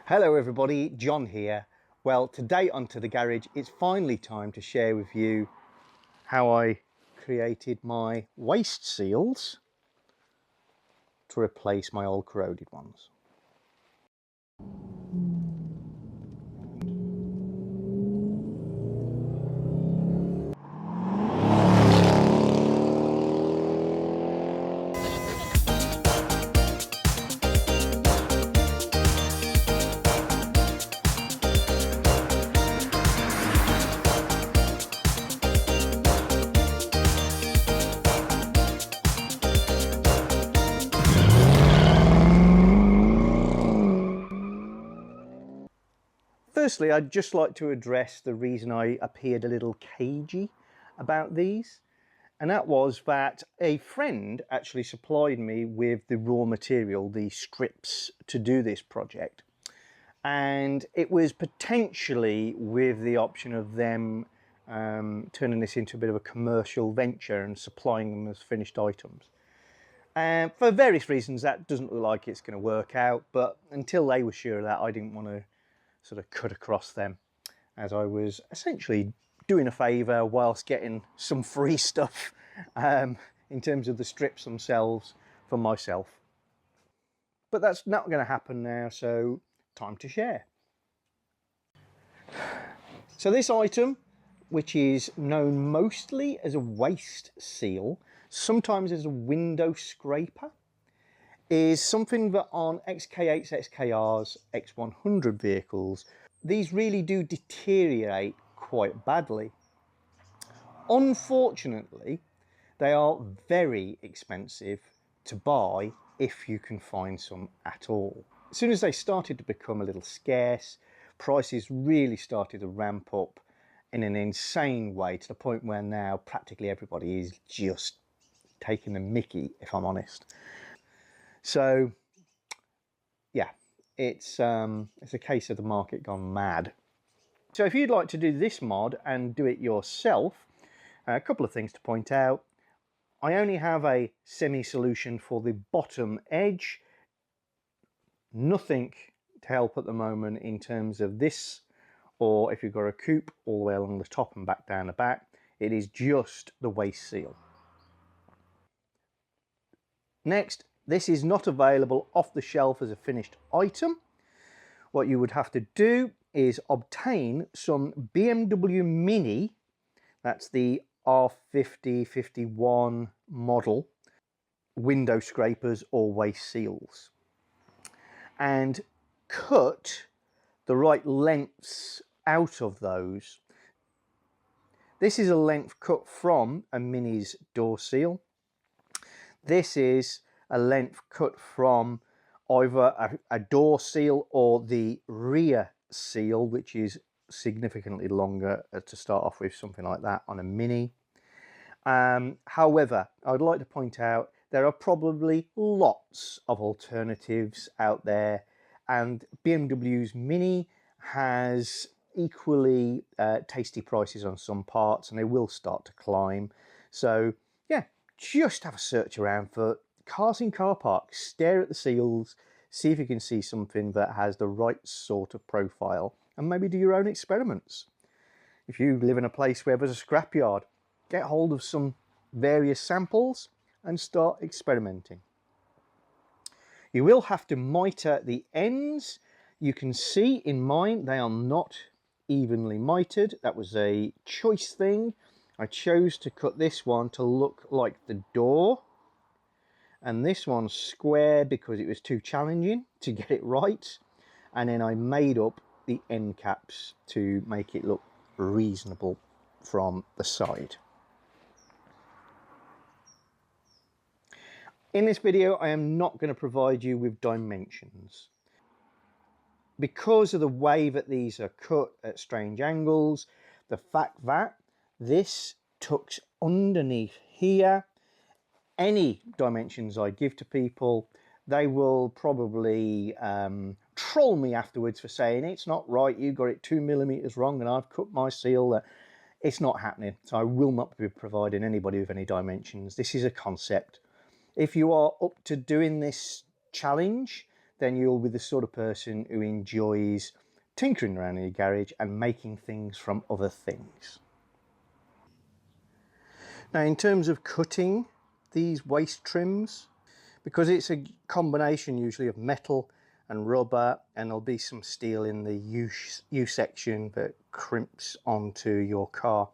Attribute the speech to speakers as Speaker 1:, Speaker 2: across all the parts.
Speaker 1: Hello everybody, John here. Well, today onto the garage, it's finally time to share with you how I created my waste seals to replace my old corroded ones. Firstly, I'd just like to address the reason I appeared a little cagey about these, and that was that a friend actually supplied me with the raw material, the strips, to do this project, and it was potentially with the option of them turning this into a bit of a commercial venture and supplying them as finished items. And for various reasons that doesn't look like it's going to work out, but until they were sure of that, I didn't want to sort of cut across them, as I was essentially doing a favour whilst getting some free stuff in terms of the strips themselves for myself. But that's not going to happen now, so time to share. So this item, which is known mostly as a waste seal, sometimes as a window scraper, is something that on XK8s, XKRs, X100 vehicles, these really do deteriorate quite badly. Unfortunately, they are very expensive to buy if you can find some at all. As soon as they started to become a little scarce, prices really started to ramp up in an insane way, to the point where now practically everybody is just taking the mickey, if I'm honest. So yeah, it's a case of the market gone mad. So if you'd like to do this mod and do it yourself, a couple of things to point out. I only have a semi-solution for the bottom edge. Nothing to help at the moment in terms of this, or if you've got a coupe all the way along the top and back down the back. It is just the waste seal. Next, this is not available off the shelf as a finished item. What you would have to do is obtain some BMW Mini, that's the R50, 51 model, window scrapers or waste seals, and cut the right lengths out of those. This is a length cut from a Mini's door seal. This is a length cut from either a door seal or the rear seal, which is significantly longer to start off with, something like that on a Mini. However, I'd like to point out there are probably lots of alternatives out there, and BMW's Mini has equally tasty prices on some parts, and they will start to climb. So yeah, just have a search around for cars in car parks, stare at the seals, see if you can see something that has the right sort of profile, and maybe do your own experiments. If you live in a place where there's a scrapyard, get hold of some various samples and start experimenting. You will have to mitre the ends. You can see in mine they are not evenly mitred. That was a choice thing. I chose to cut this one to look like the door, and this one square because it was too challenging to get it right, and then I made up the end caps to make it look reasonable from the side. In this video, I am not going to provide you with dimensions. Because of the way that these are cut at strange angles, the fact that this tucks underneath here, any dimensions I give to people, they will probably troll me afterwards for saying it's not right, you got it 2mm wrong and I've cut my seal. It's not happening, so I will not be providing anybody with any dimensions. This is a concept. If you are up to doing this challenge, then you'll be the sort of person who enjoys tinkering around in your garage and making things from other things. Now, in terms of cutting these waste trims, because it's a combination usually of metal and rubber, and there'll be some steel in the U section that crimps onto your car,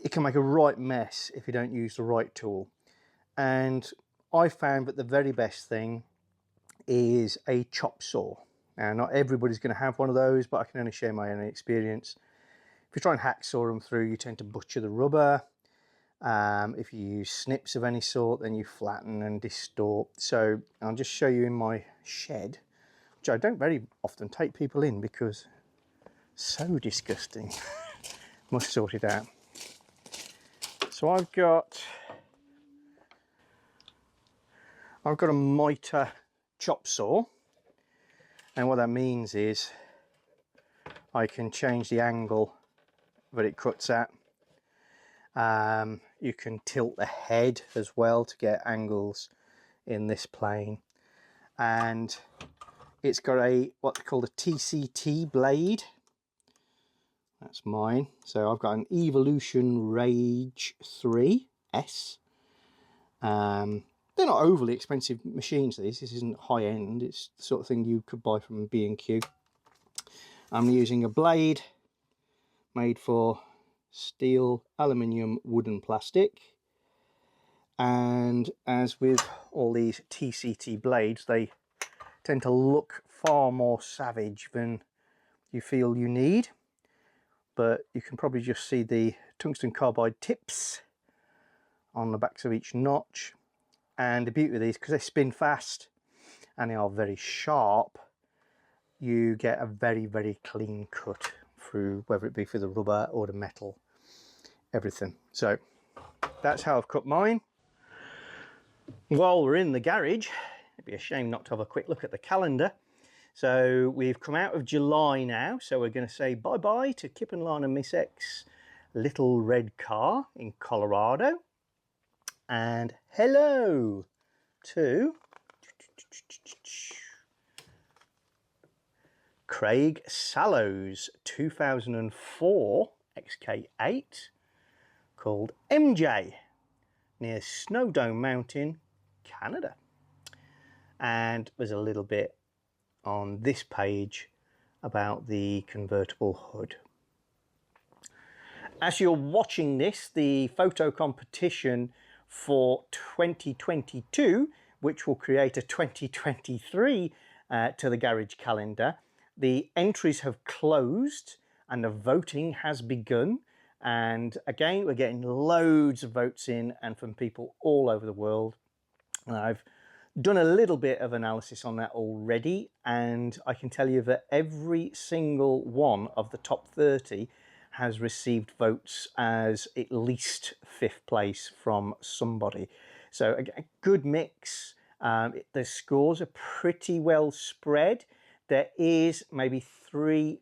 Speaker 1: it can make a right mess if you don't use the right tool. And I found that the very best thing is a chop saw. Now, not everybody's going to have one of those, but I can only share my own experience. If you try and hacksaw them through, you tend to butcher the rubber. If you use snips of any sort, then you flatten and distort. So I'll just show you in my shed, which I don't very often take people in because it's so disgusting. Must sort it out. So I've got a mitre chop saw, and what that means is I can change the angle that it cuts at. You can tilt the head as well to get angles in this plane, and it's got what they call a TCT blade. That's mine. So I've got an Evolution Rage 3S. They're not overly expensive machines, these. This isn't high end. It's the sort of thing you could buy from B&Q. I'm using a blade made for steel, aluminium, wood and plastic. And as with all these TCT blades, they tend to look far more savage than you feel you need. But you can probably just see the tungsten carbide tips on the backs of each notch. And the beauty of these, because they spin fast and they are very sharp, you get a very, very clean cut through, whether it be for the rubber or the metal, everything. So that's how I've cut mine. While we're in the garage, it'd be a shame not to have a quick look at the calendar. So we've come out of July now, so we're going to say bye-bye to Kip and Lana Miss X little red car in Colorado. And hello to Craig Sallow's 2004 XK8 called MJ near Snowdome Mountain, Canada. And there's a little bit on this page about the convertible hood. As you're watching this, the photo competition for 2022, which will create a 2023 to the garage calendar, the entries have closed and the voting has begun. And again, we're getting loads of votes in, and from people all over the world. And I've done a little bit of analysis on that already, and I can tell you that every single one of the top 30 has received votes as at least 5th place from somebody. So a good mix. The scores are pretty well spread. There is maybe 3,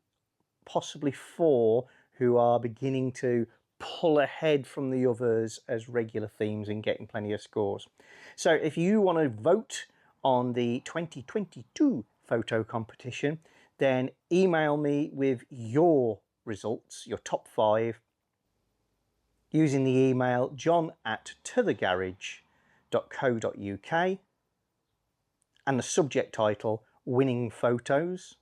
Speaker 1: possibly 4 who are beginning to pull ahead from the others as regular themes and getting plenty of scores. So if you want to vote on the 2022 photo competition, then email me with your results, your top 5, using the email john@tothegarage.co.uk and the subject title winning photos.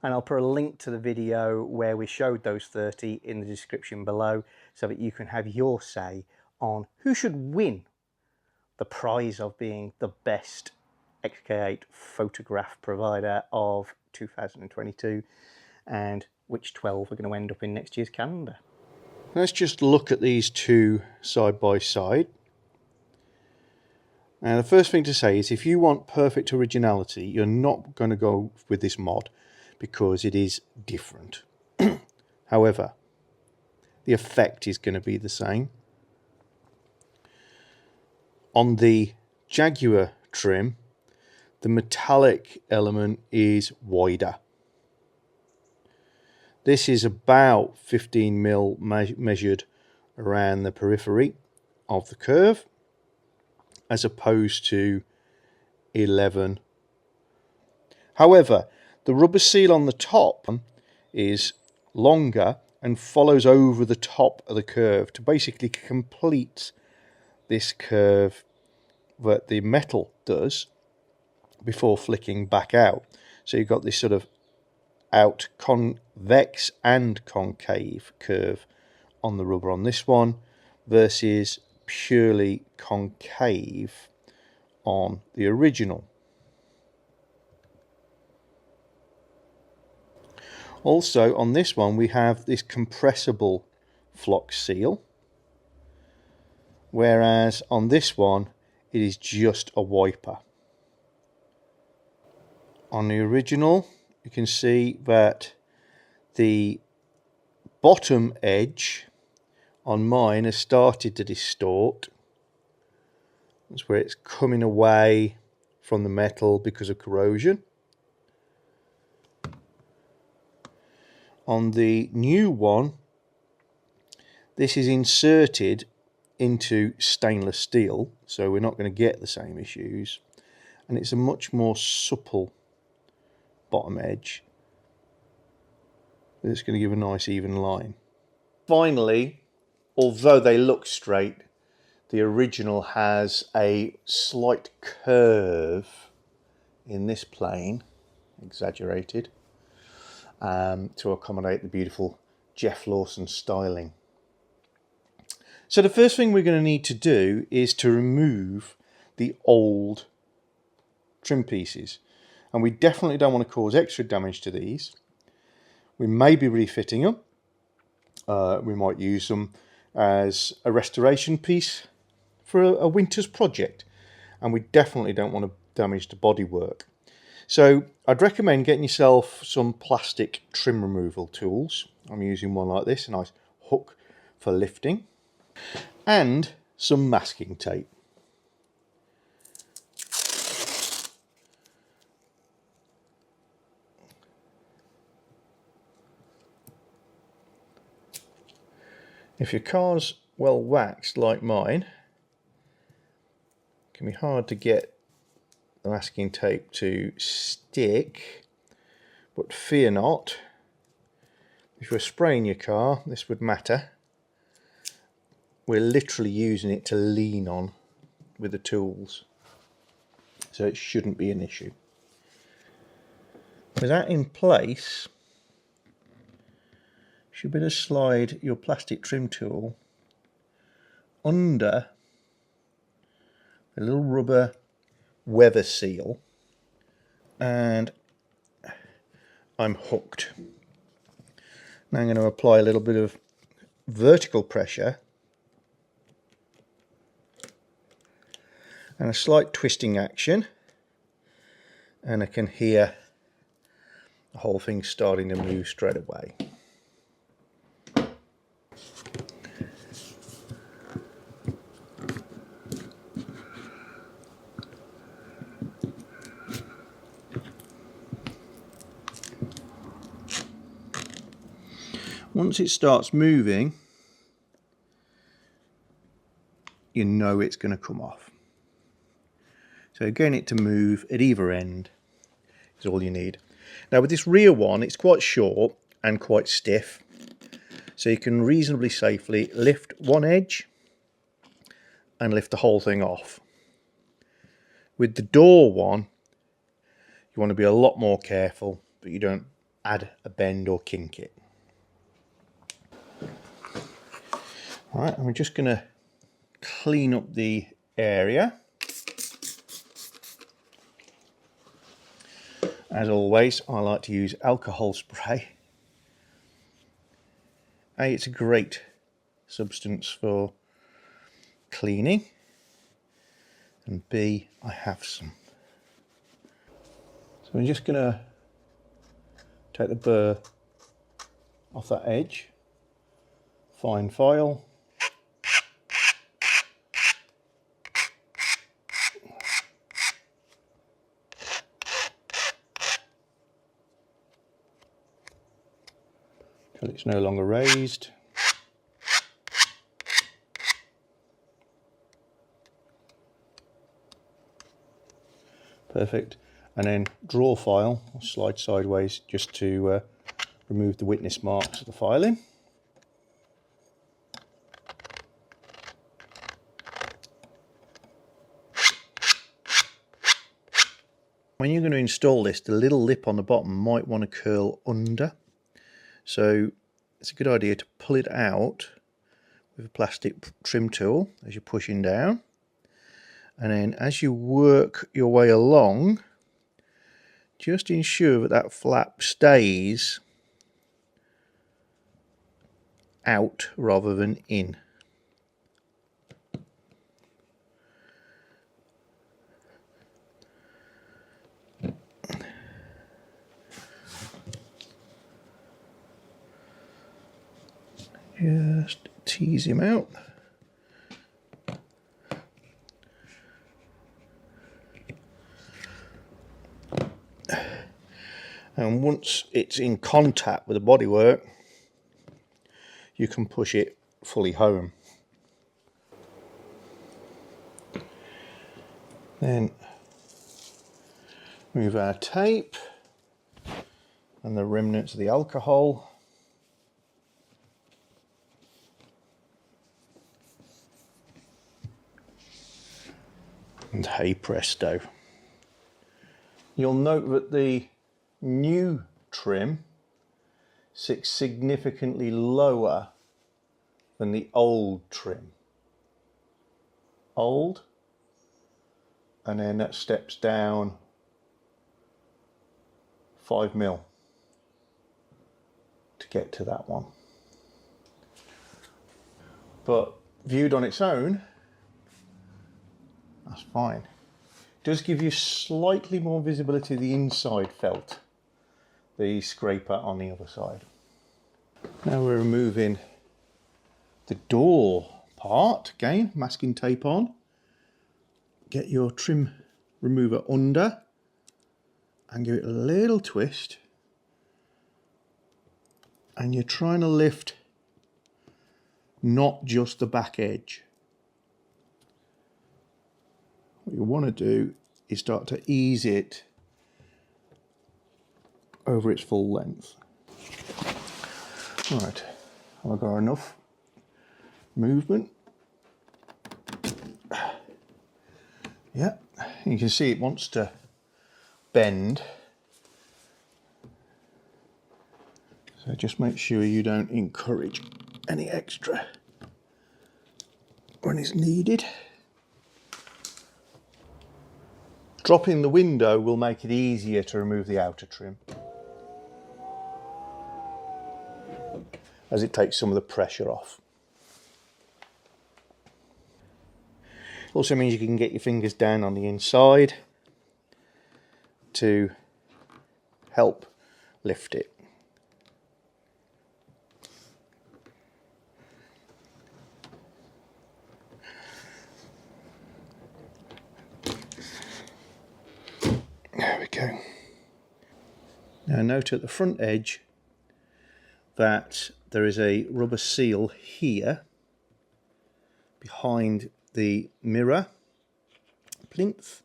Speaker 1: And I'll put a link to the video where we showed those 30 in the description below, so that you can have your say on who should win the prize of being the best XK8 photograph provider of 2022, and which 12 are going to end up in next year's calendar. Let's just look at these two side by side. Now, the first thing to say is if you want perfect originality, you're not going to go with this mod because it is different. However, the effect is going to be the same. On the Jaguar trim, the metallic element is wider. This is about 15mm measured around the periphery of the curve, as opposed to 11 However, the rubber seal on the top is longer and follows over the top of the curve to basically complete this curve that the metal does before flicking back out. So you've got this sort of out convex and concave curve on the rubber on this one versus purely concave on the original. Also on this one we have this compressible flock seal, whereas on this one it is just a wiper. On the original you can see that the bottom edge on mine has started to distort. That's where it's coming away from the metal because of corrosion. On the new one, this is inserted into stainless steel, so we're not going to get the same issues, and it's a much more supple bottom edge. It's going to give a nice even line. Finally, although they look straight, the original has a slight curve in this plane, exaggerated, to accommodate the beautiful Jeff Lawson styling. So the first thing we're going to need to do is to remove the old trim pieces, and we definitely don't want to cause extra damage to these. We may be refitting them. We might use them as a restoration piece for a winter's project, and we definitely don't want to damage the bodywork. So I'd recommend getting yourself some plastic trim removal tools. I'm using one like this, a nice hook for lifting, and some masking tape. If your car's well waxed like mine, it can be hard to get the masking tape to stick, but fear not. If you're spraying your car, this would matter. We're literally using it to lean on with the tools, so it shouldn't be an issue. With that in place, you should be able to slide your plastic trim tool under a little rubber weather seal, and I'm hooked. Now I'm going to apply a little bit of vertical pressure and a slight twisting action, and I can hear the whole thing starting to move straight away. Once it starts moving, you know it's going to come off. So getting it to move at either end is all you need. Now with this rear one, it's quite short and quite stiff, so you can reasonably safely lift one edge and lift the whole thing off. With the door one, you want to be a lot more careful that you don't add a bend or kink it. Right, and we're just going to clean up the area. As always, I like to use alcohol spray. A, it's a great substance for cleaning, and B, I have some. So I'm just going to take the burr off that edge, fine file. Until it's no longer raised. Perfect. and then draw file, slide sideways just to remove the witness marks of the filing. When you're going to install this, the little lip on the bottom might want to curl under. So it's a good idea to pull it out with a plastic trim tool as you're pushing down. And then as you work your way along, just ensure that that flap stays out rather than in. Just tease him out. And once it's in contact with the bodywork, you can push it fully home. Then remove our tape and the remnants of the alcohol. And hey presto. You'll note that the new trim sits significantly lower than the old trim. Old, and then that steps down 5mm to get to that one. But viewed on its own, that's fine. It does give you slightly more visibility of the inside felt, the scraper on the other side. Now we're removing the door part, again, masking tape on. Get your trim remover under and give it a little twist, and you're trying to lift not just the back edge. What you want to do is start to ease it over its full length. Right, I've got enough movement. Yeah, you can see it wants to bend. So just make sure you don't encourage any extra when it's needed. Dropping the window will make it easier to remove the outer trim, as it takes some of the pressure off. Also means you can get your fingers down on the inside to help lift it. There we go. Now note at the front edge that there is a rubber seal here behind the mirror plinth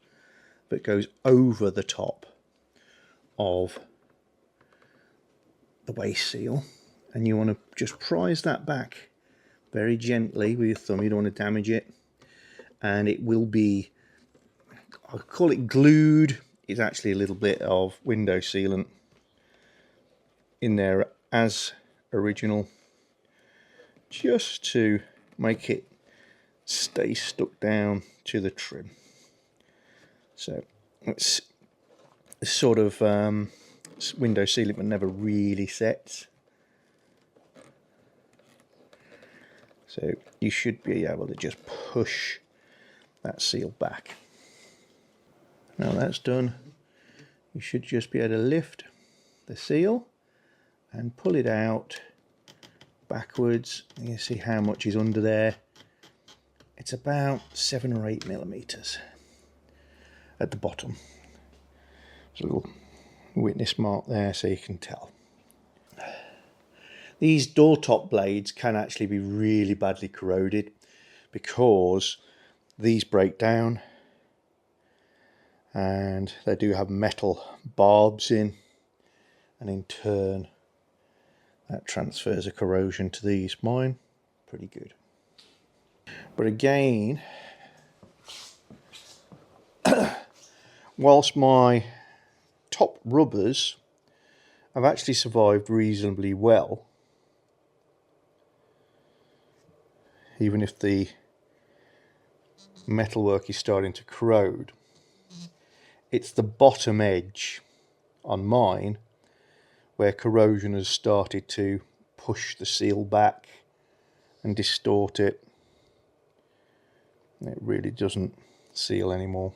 Speaker 1: that goes over the top of the waist seal, and you want to just prise that back very gently with your thumb. You don't want to damage it, and it will be, I'll call it glued. It's actually a little bit of window sealant in there as original, just to make it stay stuck down to the trim. So it's sort of window sealant but never really sets. So you should be able to just push that seal back. Now that's done, you should just be able to lift the seal and pull it out backwards. You can see how much is under there. It's about 7 or 8 millimeters at the bottom. There's a little witness mark there so you can tell. These door top blades can actually be really badly corroded because these break down and they do have metal barbs in, and in turn that transfers a corrosion to these. Mine pretty good, but again, whilst my top rubbers have actually survived reasonably well, even if the metalwork is starting to corrode, it's the bottom edge on mine where corrosion has started to push the seal back and distort it. It really doesn't seal anymore.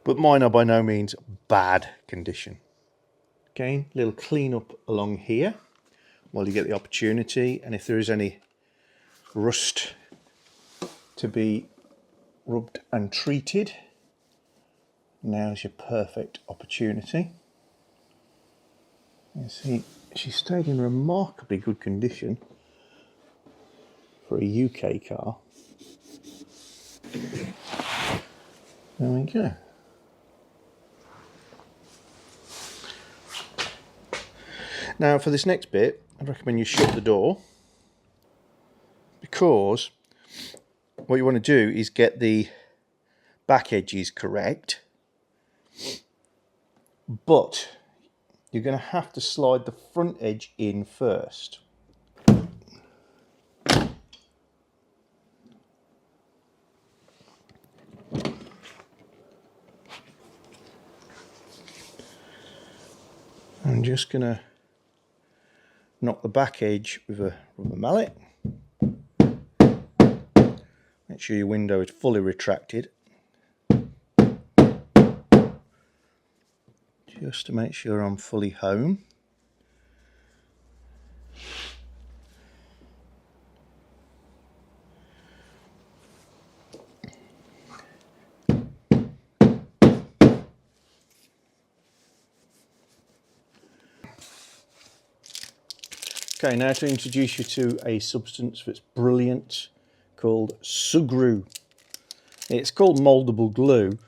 Speaker 1: But mine are by no means bad condition. Again, a little clean up along here while you get the opportunity, and if there is any rust to be rubbed and treated, now's your perfect opportunity. You see, she stayed in remarkably good condition for a UK car. There we go. Now for this next bit, I'd recommend you shut the door, because what you want to do is get the back edges correct, but you're going to have to slide the front edge in first. I'm just going to knock the back edge with a rubber mallet. Make sure your window is fully retracted, just to make sure I'm fully home. Okay, now to introduce you to a substance that's brilliant called Sugru. It's called moldable glue.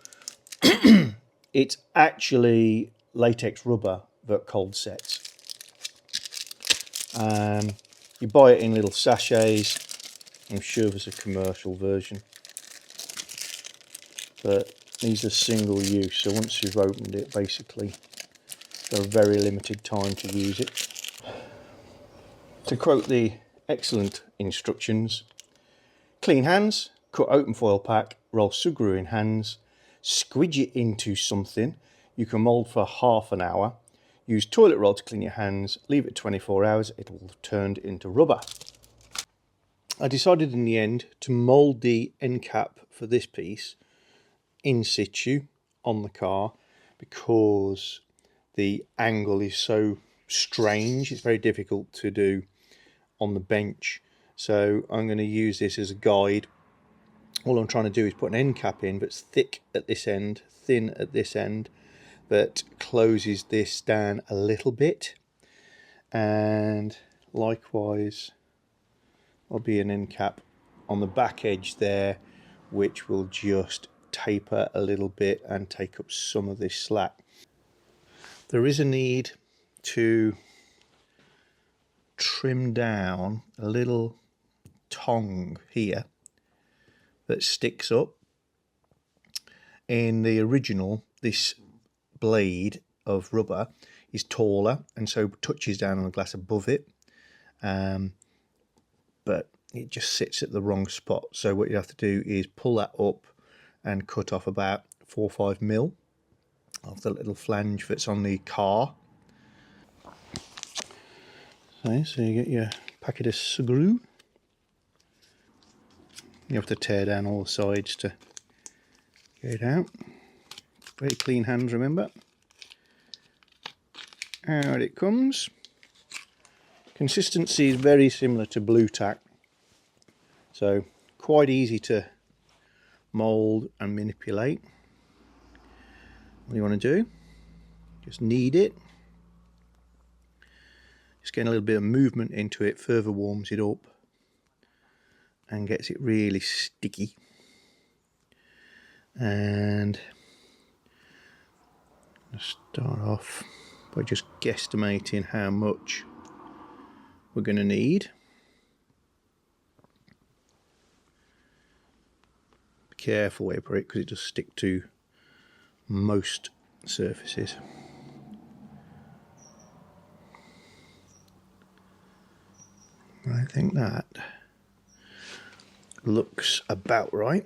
Speaker 1: It's actually latex rubber that cold sets. You buy it in little sachets. I'm sure there's a commercial version, but these are single use, so once you've opened it, basically you've got a very limited time to use it. To quote the excellent instructions: clean hands, cut open foil pack, roll Sugru in hands, squidge it into something you can mould for half an hour, use toilet roll to clean your hands, leave it 24 hours, it will have turned into rubber. I decided in the end to mould the end cap for this piece in situ on the car, because the angle is so strange, it's very difficult to do on the bench. So I'm going to use this as a guide. All I'm trying to do is put an end cap in that's thick at this end, thin at this end, that closes this down a little bit, and likewise there'll be an end cap on the back edge there, which will just taper a little bit and take up some of this slack. There is a need to trim down a little tongue here that sticks up. In the original, this blade of rubber is taller and so touches down on the glass above it, but it just sits at the wrong spot. So what you have to do is pull that up and cut off about 4 or 5 mil of the little flange that's on the car. So you get your packet of Sugru. You have to tear down all the sides to get it out. Very clean hands, remember. Out it comes. Consistency is very similar to blue tack, so quite easy to mould and manipulate. What you want to do, just knead it. Just getting a little bit of movement into it further warms it up and gets it really sticky. And I'll start off by just guesstimating how much we're going to need. Be careful where you put it because it does stick to most surfaces. I think that looks about right.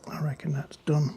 Speaker 1: I reckon that's done.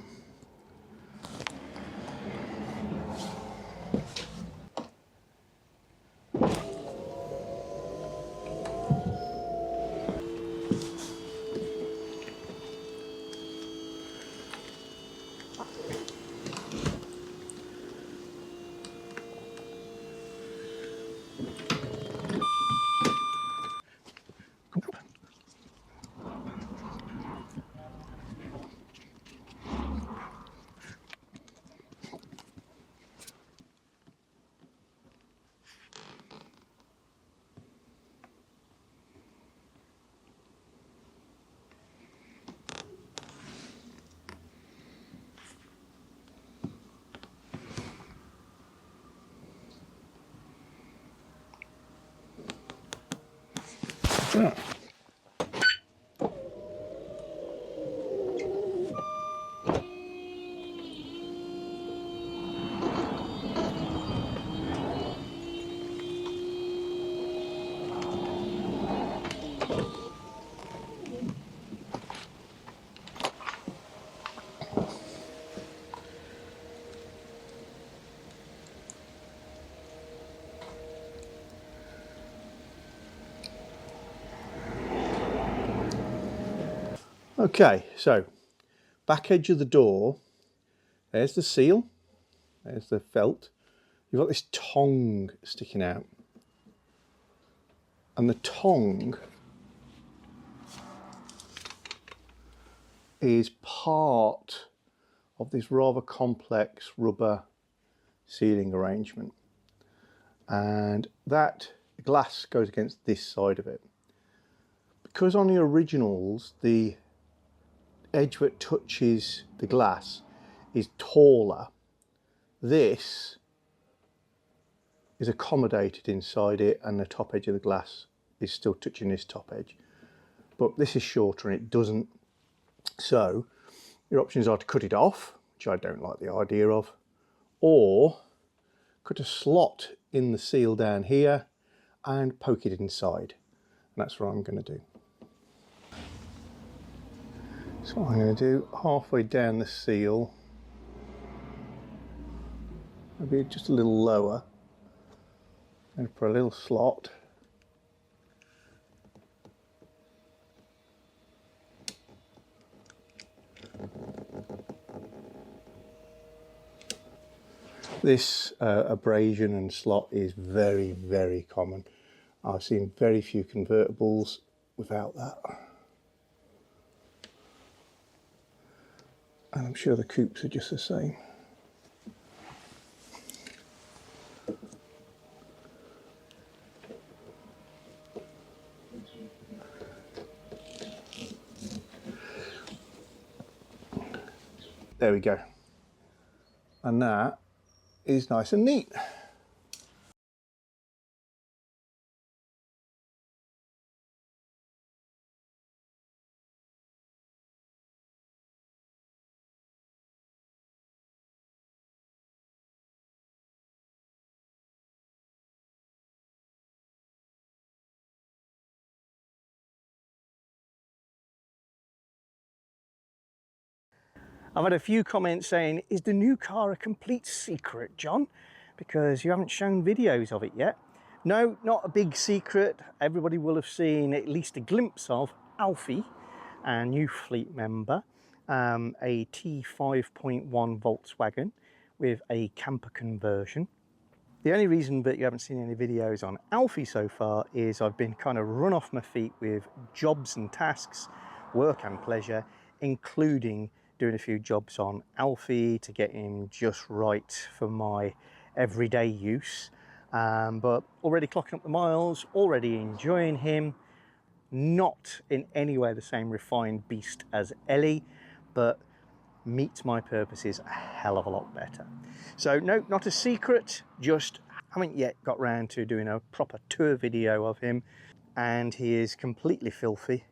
Speaker 1: Ah. Okay, so back edge of the door, there's the seal, there's the felt. You've got this tongue sticking out, and the tongue is part of this rather complex rubber sealing arrangement, and that glass goes against this side of it. Because on the originals the edge that touches the glass is taller, this is accommodated inside it and the top edge of the glass is still touching this top edge, but this is shorter and it doesn't. So your options are to cut it off, which I don't like the idea of, or cut a slot in the seal down here and poke it inside, and that's what I'm going to do. So what I'm going to do, halfway down the seal, maybe just a little lower, and put a little slot. This abrasion and slot is very, very common. I've seen very few convertibles without that. And I'm sure the coupes are just the same. There we go. And that is nice and neat. I've had a few comments saying, is the new car a complete secret, John? Because you haven't shown videos of it yet. No, not a big secret. Everybody will have seen at least a glimpse of Alfie, our new fleet member, a T5.1 Volkswagen with a camper conversion. The only reason that you haven't seen any videos on Alfie so far is I've been kind of run off my feet with jobs and tasks, work and pleasure, including doing a few jobs on Alfie to get him just right for my everyday use. But already clocking up the miles, already enjoying him. Not in any way the same refined beast as Ellie, but meets my purposes a hell of a lot better. So no, not a secret, just haven't yet got round to doing a proper tour video of him, and he is completely filthy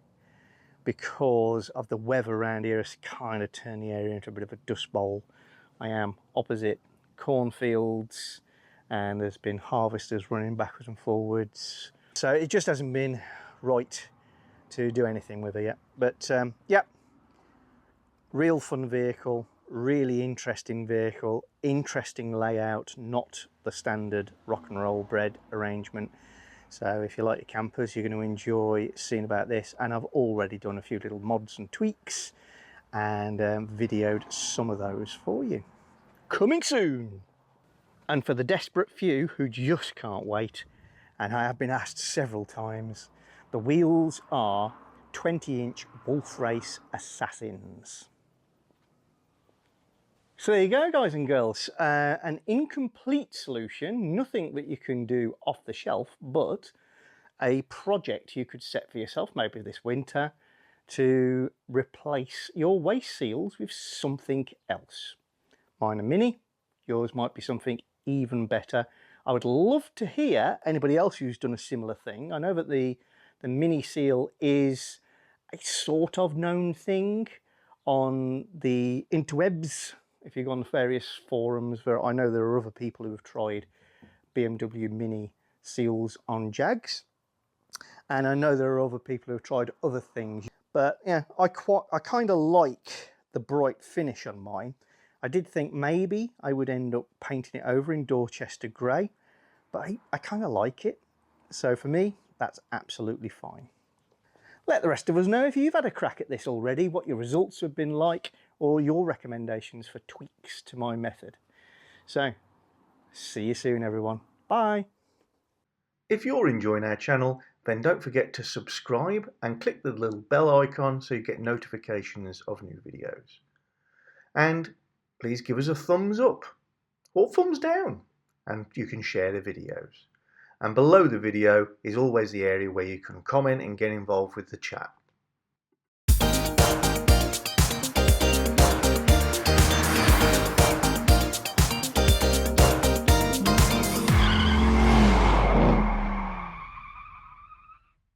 Speaker 1: because of the weather around here has kind of turned the area into a bit of a dust bowl. I am opposite cornfields and there's been harvesters running backwards and forwards, so it just hasn't been right to do anything with it yet. But yeah, real fun vehicle, really interesting vehicle, interesting layout, not the standard rock and roll bred arrangement. So if you like your campers, you're going to enjoy seeing about this. And I've already done a few little mods and tweaks and videoed some of those for you. Coming soon! And for the desperate few who just can't wait, and I have been asked several times, the wheels are 20-inch Wolf Race Assassins. So there you go, guys and girls, an incomplete solution, nothing that you can do off the shelf, but a project you could set for yourself, maybe this winter, to replace your waste seals with something else. Mine are mini, yours might be something even better. I would love to hear anybody else who's done a similar thing. I know that the mini seal is a sort of known thing on the interwebs. If you go on the various forums, I know there are other people who have tried BMW Mini seals on Jags, and I know there are other people who have tried other things. But yeah, I kind of like the bright finish on mine. I did think maybe I would end up painting it over in Dorchester grey, but I kind of like it. So for me, that's absolutely fine. Let the rest of us know if you've had a crack at this already, what your results have been like, or your recommendations for tweaks to my method. So, see you soon, everyone. Bye.
Speaker 2: If you're enjoying our channel, then don't forget to subscribe and click the little bell icon so you get notifications of new videos. And please give us a thumbs up or thumbs down, and you can share the videos. And below the video is always the area where you can comment and get involved with the chat.